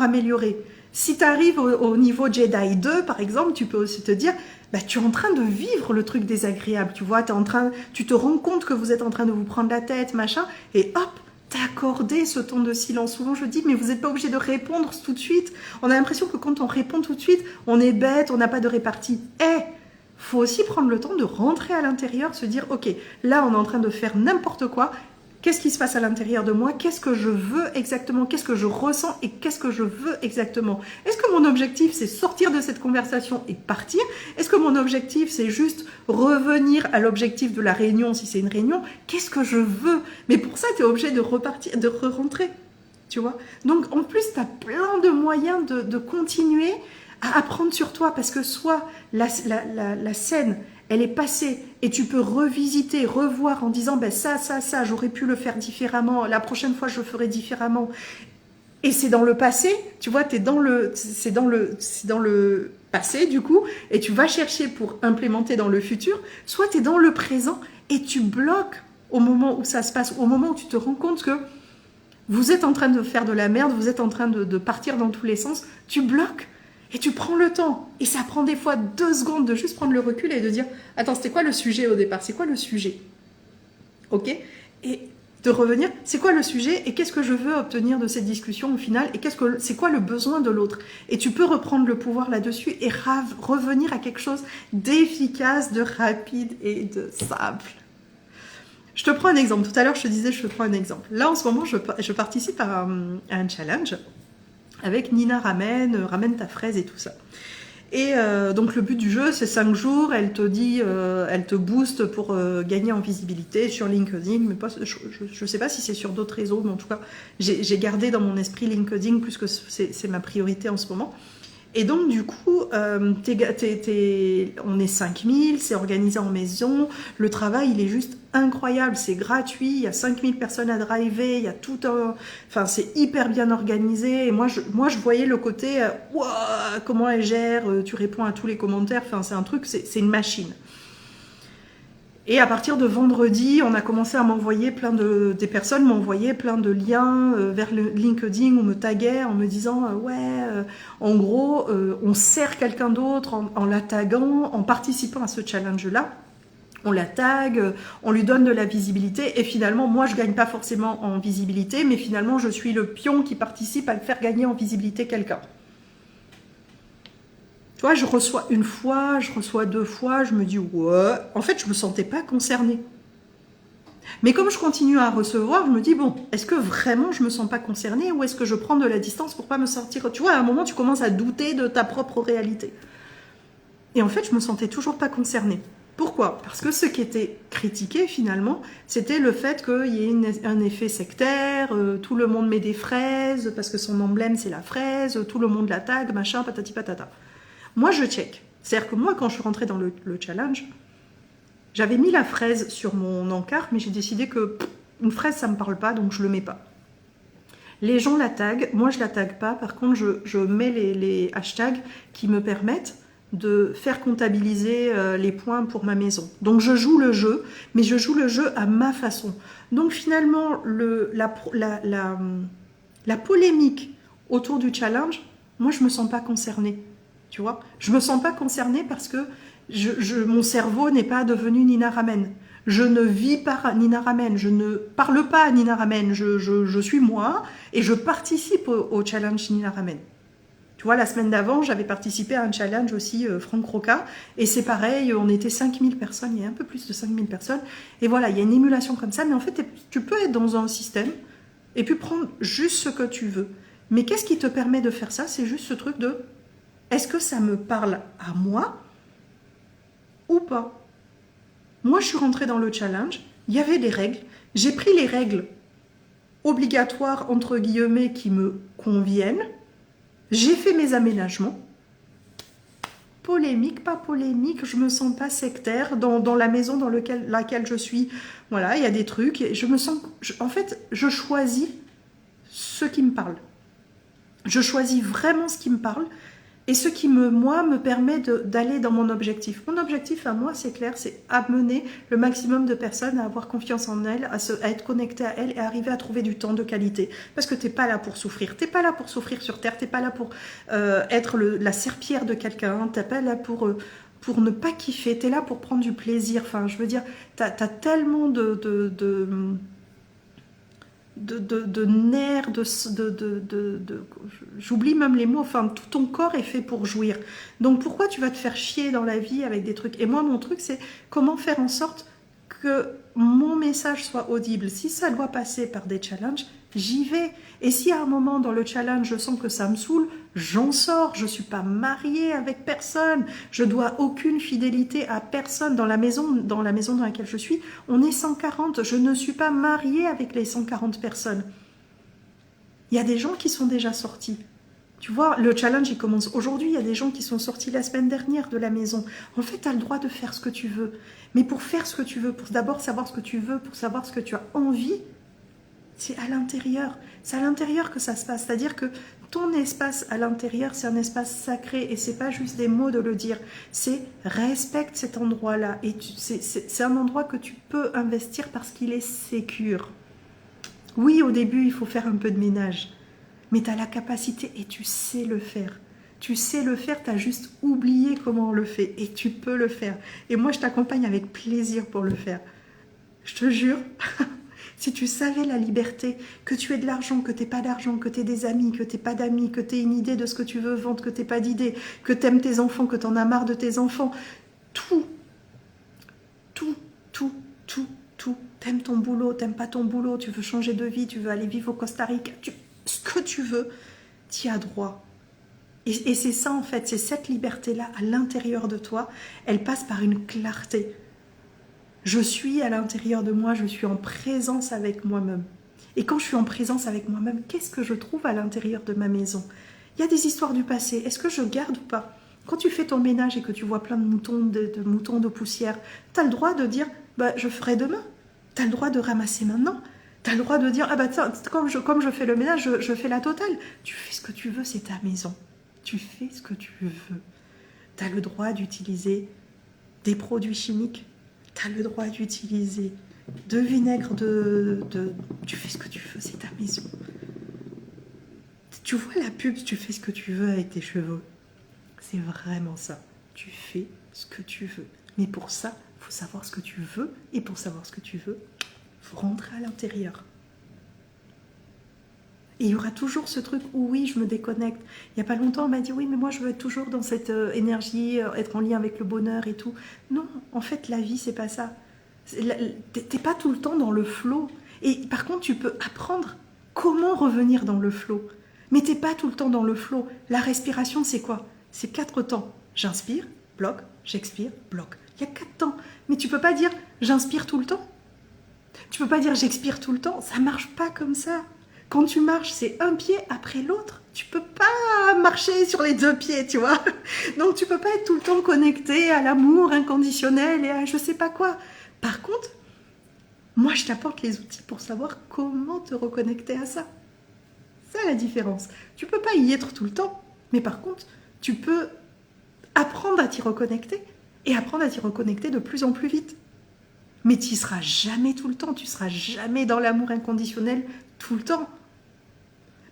améliorer ? Si tu arrives au niveau Jedi 2, par exemple, tu peux aussi te dire, bah, tu es en train de vivre le truc désagréable. Tu vois, tu te rends compte que vous êtes en train de vous prendre la tête, machin, et hop, t'accorder ce temps de silence. Souvent, je dis, mais vous n'êtes pas obligé de répondre tout de suite. On a l'impression que quand on répond tout de suite, on est bête, on n'a pas de répartie. Faut aussi prendre le temps de rentrer à l'intérieur, se dire, ok, là, on est en train de faire n'importe quoi. Qu'est-ce qui se passe à l'intérieur de moi? Qu'est-ce que je veux exactement? Qu'est-ce que je ressens et qu'est-ce que je veux exactement? Est-ce que mon objectif, c'est sortir de cette conversation et partir? Est-ce que mon objectif, c'est juste revenir à l'objectif de la réunion si c'est une réunion? Qu'est-ce que je veux? Mais pour ça, tu es obligé de repartir, de re-rentrer. Tu vois? Donc, en plus, tu as plein de moyens de continuer à apprendre sur toi parce que soit la scène, elle est passée et tu peux revisiter, revoir en disant ben ça, j'aurais pu le faire différemment, la prochaine fois je le ferai différemment. Et c'est dans le passé, tu vois, c'est dans le passé du coup, et tu vas chercher pour implémenter dans le futur, soit tu es dans le présent et tu bloques au moment où ça se passe, au moment où tu te rends compte que vous êtes en train de faire de la merde, vous êtes en train de partir dans tous les sens, tu bloques. Et tu prends le temps. Et ça prend des fois 2 secondes de juste prendre le recul et de dire « Attends, c'était quoi le sujet au départ? C'est quoi le sujet ?» Ok? Et de revenir, c'est quoi le sujet et qu'est-ce que je veux obtenir de cette discussion au final et c'est quoi le besoin de l'autre. Et tu peux reprendre le pouvoir là-dessus et revenir à quelque chose d'efficace, de rapide et de simple. Je te prends un exemple. Tout à l'heure, je te disais, je te prends un exemple. Là, en ce moment, je participe à un challenge avec Nina ramène ta fraise et tout ça. Et donc le but du jeu, c'est 5 jours, elle te booste pour gagner en visibilité sur LinkedIn, mais pas, je sais pas si c'est sur d'autres réseaux, mais en tout cas, j'ai gardé dans mon esprit LinkedIn plus que c'est ma priorité en ce moment. Et donc du coup, on est 5000, c'est organisé en maison, le travail il est juste incroyable, c'est gratuit, il y a 5000 personnes à driver, il y a tout un... Enfin c'est hyper bien organisé, et moi je voyais le côté, wow, comment elle gère, tu réponds à tous les commentaires, enfin c'est un truc, c'est une machine. Et à partir de vendredi, on a commencé à m'envoyer des personnes m'envoyaient plein de liens vers le LinkedIn ou me taguaient en me disant en gros, on sert quelqu'un d'autre en la taguant, en participant à ce challenge-là. On la tag, on lui donne de la visibilité et finalement, moi, je gagne pas forcément en visibilité, mais finalement, je suis le pion qui participe à le faire gagner en visibilité quelqu'un. Tu vois, je reçois une fois, je reçois 2 fois, je me dis ouais. En fait, je me sentais pas concernée. Mais comme je continue à recevoir, je me dis bon, est-ce que vraiment je me sens pas concernée ou est-ce que je prends de la distance pour pas me sentir... Tu vois, à un moment, tu commences à douter de ta propre réalité. Et en fait, je me sentais toujours pas concernée. Pourquoi? Parce que ce qui était critiqué finalement, c'était le fait qu'il y ait un effet sectaire, tout le monde met des fraises, parce que son emblème c'est la fraise, tout le monde la tag, machin, patati patata. Moi, je check. C'est-à-dire que moi, quand je suis rentrée dans le challenge, j'avais mis la fraise sur mon encart, mais j'ai décidé que une fraise, ça ne me parle pas, donc je ne le mets pas. Les gens la taguent, moi, je ne la tague pas. Par contre, je mets les hashtags qui me permettent de faire comptabiliser les points pour ma maison. Donc, je joue le jeu, mais je joue le jeu à ma façon. Donc, finalement, la polémique autour du challenge, moi, je ne me sens pas concernée. Tu vois, je me sens pas concernée parce que mon cerveau n'est pas devenu Nina Ramen. Je ne vis pas Nina Ramen, je ne parle pas à Nina Ramen, je suis moi et je participe au challenge Nina Ramen. Tu vois, la semaine d'avant, j'avais participé à un challenge aussi Franck Roca et c'est pareil, on était 5000 personnes, il y a un peu plus de 5000 personnes et voilà, il y a une émulation comme ça, mais en fait, tu peux être dans un système et puis prendre juste ce que tu veux. Mais qu'est-ce qui te permet de faire ça? C'est juste ce truc de est-ce que ça me parle à moi ou pas? Moi, je suis rentrée dans le challenge, il y avait des règles, j'ai pris les règles obligatoires, entre guillemets, qui me conviennent, j'ai fait mes aménagements, polémique, pas polémique, je me sens pas sectaire dans la maison dans laquelle je suis, voilà, il y a des trucs, et je me sens, en fait, je choisis ce qui me parle. Je choisis vraiment ce qui me parle, et ce qui, me permet d'aller dans mon objectif. Mon objectif à moi, c'est clair, c'est amener le maximum de personnes à avoir confiance en elles, à être connectées à elles et à arriver à trouver du temps de qualité. Parce que tu n'es pas là pour souffrir. Tu n'es pas là pour souffrir sur Terre. Tu n'es pas là pour être la serpillière de quelqu'un. Tu n'es pas là pour ne pas kiffer. Tu es là pour prendre du plaisir. Enfin, je veux dire, tu as tellement de nerfs, j'oublie même les mots, enfin tout ton corps est fait pour jouir. Donc pourquoi tu vas te faire chier dans la vie avec des trucs? Et moi mon truc c'est comment faire en sorte que mon message soit audible. Si ça doit passer par des challenges, j'y vais. Et si à un moment dans le challenge je sens que ça me saoule, j'en sors. Je ne suis pas mariée avec personne. Je dois aucune fidélité à personne dans la maison dans laquelle je suis. On est 140. Je ne suis pas mariée avec les 140 personnes. Il y a des gens qui sont déjà sortis. Tu vois, le challenge, il commence aujourd'hui. Il y a des gens qui sont sortis la semaine dernière de la maison. En fait, tu as le droit de faire ce que tu veux. Mais pour faire ce que tu veux, pour d'abord savoir ce que tu veux, pour savoir ce que tu as envie, c'est à l'intérieur. C'est à l'intérieur que ça se passe. C'est-à-dire que ton espace à l'intérieur, c'est un espace sacré. Et c'est pas juste des mots de le dire. C'est respecte cet endroit-là. Et c'est un endroit que tu peux investir parce qu'il est sécure. Oui, au début, il faut faire un peu de ménage. Mais tu as la capacité et tu sais le faire. Tu sais le faire, tu as juste oublié comment on le fait. Et tu peux le faire. Et moi, je t'accompagne avec plaisir pour le faire. Je te jure, si tu savais la liberté, que tu aies de l'argent, que tu n'aies pas d'argent, que tu aies des amis, que tu n'aies pas d'amis, que tu aies une idée de ce que tu veux vendre, que tu n'aies pas d'idée, que tu aimes tes enfants, que tu en as marre de tes enfants, tout, tout. T'aimes ton boulot, t'aimes pas ton boulot, tu veux changer de vie, tu veux aller vivre au Costa Rica, ce que tu veux, tu y as droit. Et c'est ça en fait, c'est cette liberté-là à l'intérieur de toi, elle passe par une clarté. Je suis à l'intérieur de moi, je suis en présence avec moi-même. Et quand je suis en présence avec moi-même, qu'est-ce que je trouve à l'intérieur de ma maison? Il y a des histoires du passé, est-ce que je garde ou pas? Quand tu fais ton ménage et que tu vois plein de moutons de poussière, tu as le droit de dire bah, je ferai demain. Tu as le droit de ramasser maintenant. Tu as le droit de dire ah bah tiens, comme je fais le ménage, je fais la totale. Tu fais ce que tu veux, c'est ta maison. Tu fais ce que tu veux. Tu as le droit d'utiliser des produits chimiques. Tu as le droit d'utiliser de vinaigre, tu fais ce que tu veux, c'est ta maison. Tu vois la pub, tu fais ce que tu veux avec tes cheveux. C'est vraiment ça. Tu fais ce que tu veux. Mais pour ça, il faut savoir ce que tu veux. Et pour savoir ce que tu veux, il faut rentrer à l'intérieur. Et il y aura toujours ce truc où oui, je me déconnecte. Il n'y a pas longtemps, on m'a dit oui, mais moi je veux être toujours dans cette énergie, être en lien avec le bonheur et tout. Non, en fait, la vie, c'est pas ça. T'es pas tout le temps dans le flow. Et par contre, tu peux apprendre comment revenir dans le flow. Mais t'es pas tout le temps dans le flow. La respiration, c'est quoi? C'est 4 temps. J'inspire, bloc, j'expire, bloc. Il y a 4 temps. Mais tu peux pas dire j'inspire tout le temps. Tu peux pas dire j'expire tout le temps. Ça marche pas comme ça. Quand tu marches, c'est un pied après l'autre. Tu peux pas marcher sur les 2 pieds, tu vois. Donc tu peux pas être tout le temps connecté à l'amour inconditionnel et à je sais pas quoi. Par contre, moi je t'apporte les outils pour savoir comment te reconnecter à ça. C'est la différence. Tu peux pas y être tout le temps, mais par contre, tu peux apprendre à t'y reconnecter et apprendre à t'y reconnecter de plus en plus vite. Mais tu n'y seras jamais tout le temps, tu seras jamais dans l'amour inconditionnel tout le temps.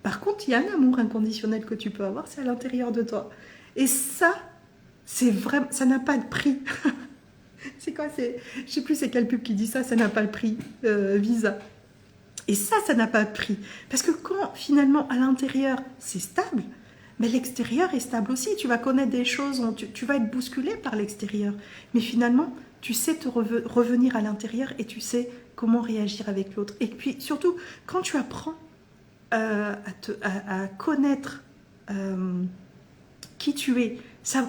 Par contre, il y a un amour inconditionnel que tu peux avoir, c'est à l'intérieur de toi. Et ça, c'est vraiment, ça n'a pas de prix. C'est quoi, je sais plus c'est quelle pub qui dit ça, ça n'a pas le prix, Visa. Et ça n'a pas de prix. Parce que quand finalement à l'intérieur c'est stable, mais l'extérieur est stable aussi. Tu vas connaître des choses, tu vas être bousculé par l'extérieur. Mais finalement, tu sais te revenir à l'intérieur et tu sais comment réagir avec l'autre. Et puis surtout, quand tu apprends à connaître qui tu es,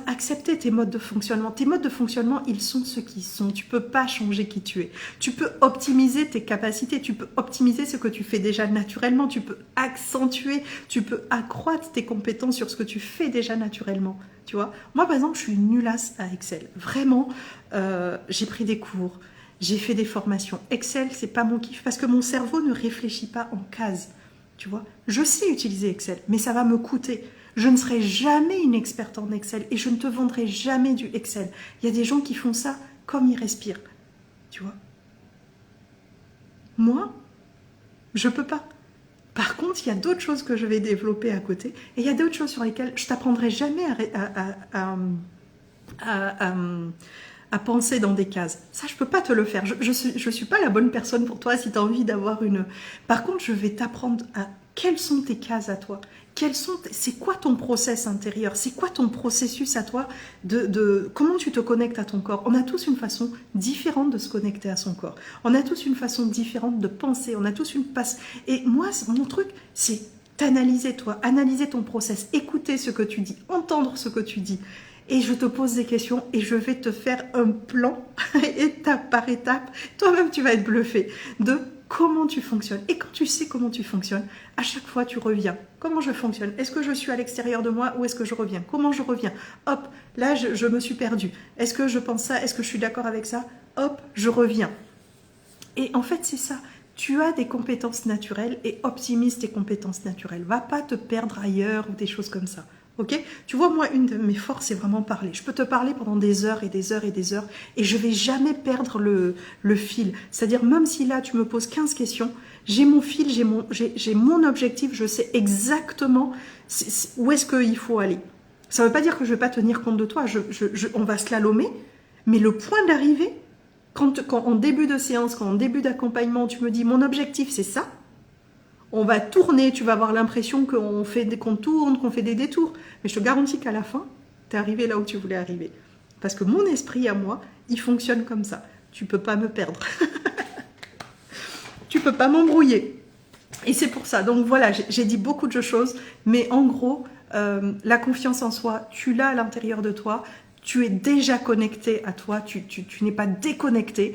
accepter tes modes de fonctionnement. Tes modes de fonctionnement, ils sont ce qu'ils sont. Tu ne peux pas changer qui tu es. Tu peux optimiser tes capacités, tu peux optimiser ce que tu fais déjà naturellement, tu peux accentuer, tu peux accroître tes compétences sur ce que tu fais déjà naturellement. Tu vois, moi, par exemple, je suis nullasse à Excel. Vraiment, j'ai pris des cours, j'ai fait des formations. Excel, c'est pas mon kiff parce que mon cerveau ne réfléchit pas en cases. Tu vois, je sais utiliser Excel, mais ça va me coûter. Je ne serai jamais une experte en Excel et je ne te vendrai jamais du Excel. Il y a des gens qui font ça comme ils respirent. Tu vois? Moi, je ne peux pas. Par contre, il y a d'autres choses que je vais développer à côté et il y a d'autres choses sur lesquelles je ne t'apprendrai jamais à penser dans des cases. Ça, je ne peux pas te le faire. Je suis pas la bonne personne pour toi si tu as envie d'avoir une... Par contre, je vais t'apprendre à quelles sont tes cases à toi. C'est quoi ton process intérieur? C'est quoi ton processus à toi comment tu te connectes à ton corps? On a tous une façon différente de se connecter à son corps. On a tous une façon différente de penser. On a tous une passe. Et moi, mon truc, c'est t'analyser toi, analyser ton process, écouter ce que tu dis, entendre ce que tu dis. Et je te pose des questions et je vais te faire un plan, étape par étape. Toi-même, tu vas être bluffé de comment tu fonctionnes. Et quand tu sais comment tu fonctionnes, à chaque fois, tu reviens. Comment je fonctionne? Est-ce que je suis à l'extérieur de moi ou est-ce que je reviens? Comment je reviens? Hop, là, je me suis perdue. Est-ce que je pense ça? Est-ce que je suis d'accord avec ça? Hop, je reviens. Et en fait, c'est ça. Tu as des compétences naturelles et optimise tes compétences naturelles. Va pas te perdre ailleurs ou des choses comme ça. Ok? Tu vois, moi, une de mes forces, c'est vraiment parler. Je peux te parler pendant des heures et des heures et des heures et je vais jamais perdre le fil. C'est-à-dire, même si là, tu me poses 15 questions, j'ai mon fil, j'ai mon objectif, je sais exactement où est-ce qu'il faut aller. Ça ne veut pas dire que je ne vais pas tenir compte de toi, on va slalomer, mais le point d'arrivée, quand en début de séance, quand en début d'accompagnement, tu me dis mon objectif c'est ça, on va tourner, tu vas avoir l'impression qu'on tourne, qu'on fait des détours, mais je te garantis qu'à la fin, tu es arrivé là où tu voulais arriver. Parce que mon esprit à moi, il fonctionne comme ça. Tu ne peux pas me perdre. Tu ne peux pas m'embrouiller. Et c'est pour ça. Donc voilà, j'ai dit beaucoup de choses, mais en gros, la confiance en soi, tu l'as à l'intérieur de toi. Tu es déjà connecté à toi, tu n'es pas déconnecté.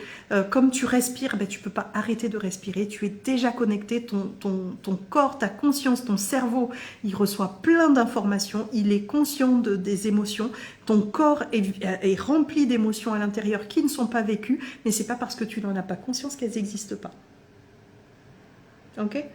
Comme tu respires, ben, tu ne peux pas arrêter de respirer. Tu es déjà connecté, ton corps, ta conscience, ton cerveau, il reçoit plein d'informations, il est conscient des émotions. Ton corps est rempli d'émotions à l'intérieur qui ne sont pas vécues, mais ce n'est pas parce que tu n'en as pas conscience qu'elles n'existent pas. Ok ?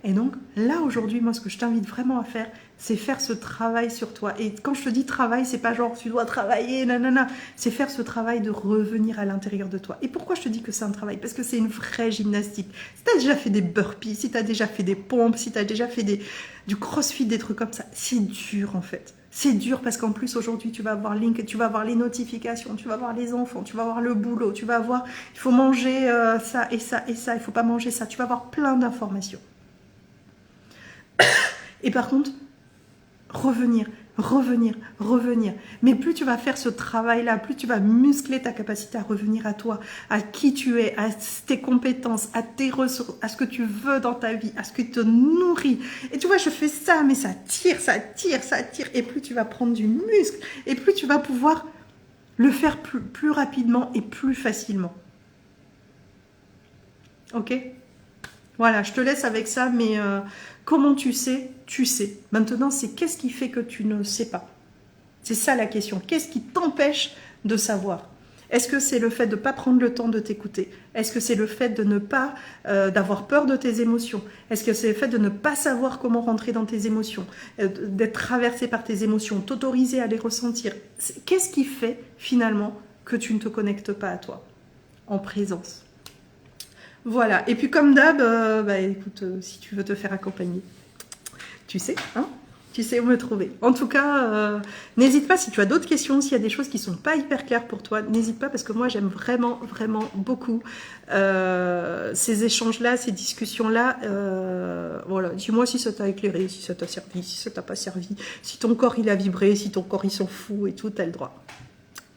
Et donc, là, aujourd'hui, moi, ce que je t'invite vraiment à faire, c'est faire ce travail sur toi. Et quand je te dis travail, c'est pas genre tu dois travailler, nanana. C'est faire ce travail de revenir à l'intérieur de toi. Et pourquoi je te dis que c'est un travail? Parce que c'est une vraie gymnastique. Si tu as déjà fait des burpees, si tu as déjà fait des pompes, si tu as déjà fait du crossfit, des trucs comme ça, c'est dur en fait. C'est dur parce qu'en plus aujourd'hui tu vas avoir Link, tu vas avoir les notifications, tu vas avoir les enfants, tu vas avoir le boulot, tu vas avoir, il faut manger ça et ça et ça, il faut pas manger ça, tu vas avoir plein d'informations. Et par contre, revenir. Mais plus tu vas faire ce travail-là, plus tu vas muscler ta capacité à revenir à toi, à qui tu es, à tes compétences, à tes ressources, à ce que tu veux dans ta vie, à ce qui te nourrit. Et tu vois, je fais ça, mais ça tire. Et plus tu vas prendre du muscle, et plus tu vas pouvoir le faire plus rapidement et plus facilement. Ok ? Voilà, je te laisse avec ça, mais comment tu sais? Tu sais. Maintenant, c'est qu'est-ce qui fait que tu ne sais pas? C'est ça la question. Qu'est-ce qui t'empêche de savoir? Est-ce que c'est le fait de ne pas prendre le temps de t'écouter? Est-ce que c'est le fait de ne pas d'avoir peur de tes émotions? Est-ce que c'est le fait de ne pas savoir comment rentrer dans tes émotions? D'être traversé par tes émotions, t'autoriser à les ressentir? Qu'est-ce qui fait finalement que tu ne te connectes pas à toi en présence? Voilà, et puis comme d'hab, écoute, si tu veux te faire accompagner, tu sais, hein, tu sais où me trouver. En tout cas, n'hésite pas si tu as d'autres questions, s'il y a des choses qui ne sont pas hyper claires pour toi, n'hésite pas parce que moi j'aime vraiment, vraiment beaucoup ces échanges-là, ces discussions-là. Voilà, dis-moi si ça t'a éclairé, si ça t'a servi, si ça t'a pas servi, si ton corps il a vibré, si ton corps il s'en fout et tout, t'as le droit.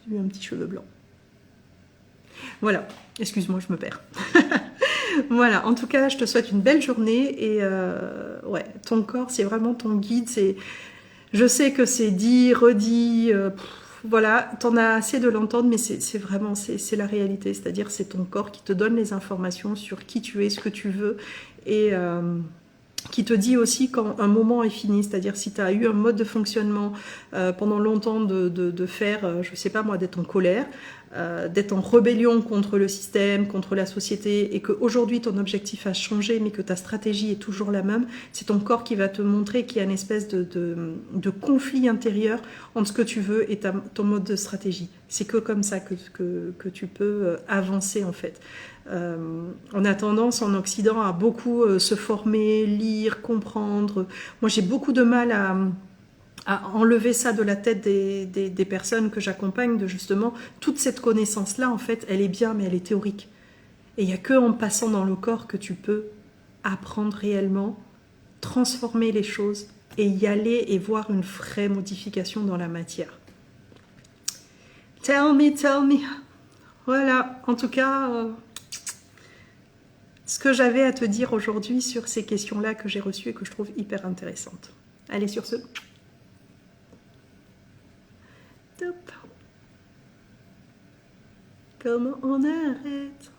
J'ai eu un petit cheveu blanc. Voilà, excuse-moi, je me perds. Voilà, en tout cas, je te souhaite une belle journée et ouais, ton corps, c'est vraiment ton guide. Je sais que c'est dit, redit, voilà, t'en as assez de l'entendre, mais c'est vraiment, c'est la réalité. C'est-à-dire, c'est ton corps qui te donne les informations sur qui tu es, ce que tu veux et qui te dit aussi quand un moment est fini, c'est-à-dire si tu as eu un mode de fonctionnement pendant longtemps de faire, je sais pas moi, d'être en colère, d'être en rébellion contre le système, contre la société, et qu'aujourd'hui ton objectif a changé, mais que ta stratégie est toujours la même, c'est ton corps qui va te montrer qu'il y a une espèce de conflit intérieur entre ce que tu veux et ton mode de stratégie. C'est que comme ça que tu peux avancer en fait. On a tendance en Occident à beaucoup se former, lire, comprendre. Moi j'ai beaucoup de mal à enlever ça de la tête des personnes que j'accompagne, de justement, toute cette connaissance-là, en fait, elle est bien, mais elle est théorique. Et il n'y a qu'en passant dans le corps que tu peux apprendre réellement, transformer les choses et y aller et voir une vraie modification dans la matière. Tell me. Voilà, en tout cas, ce que j'avais à te dire aujourd'hui sur ces questions-là que j'ai reçues et que je trouve hyper intéressantes. Allez, sur ce... Top. Comment on arrête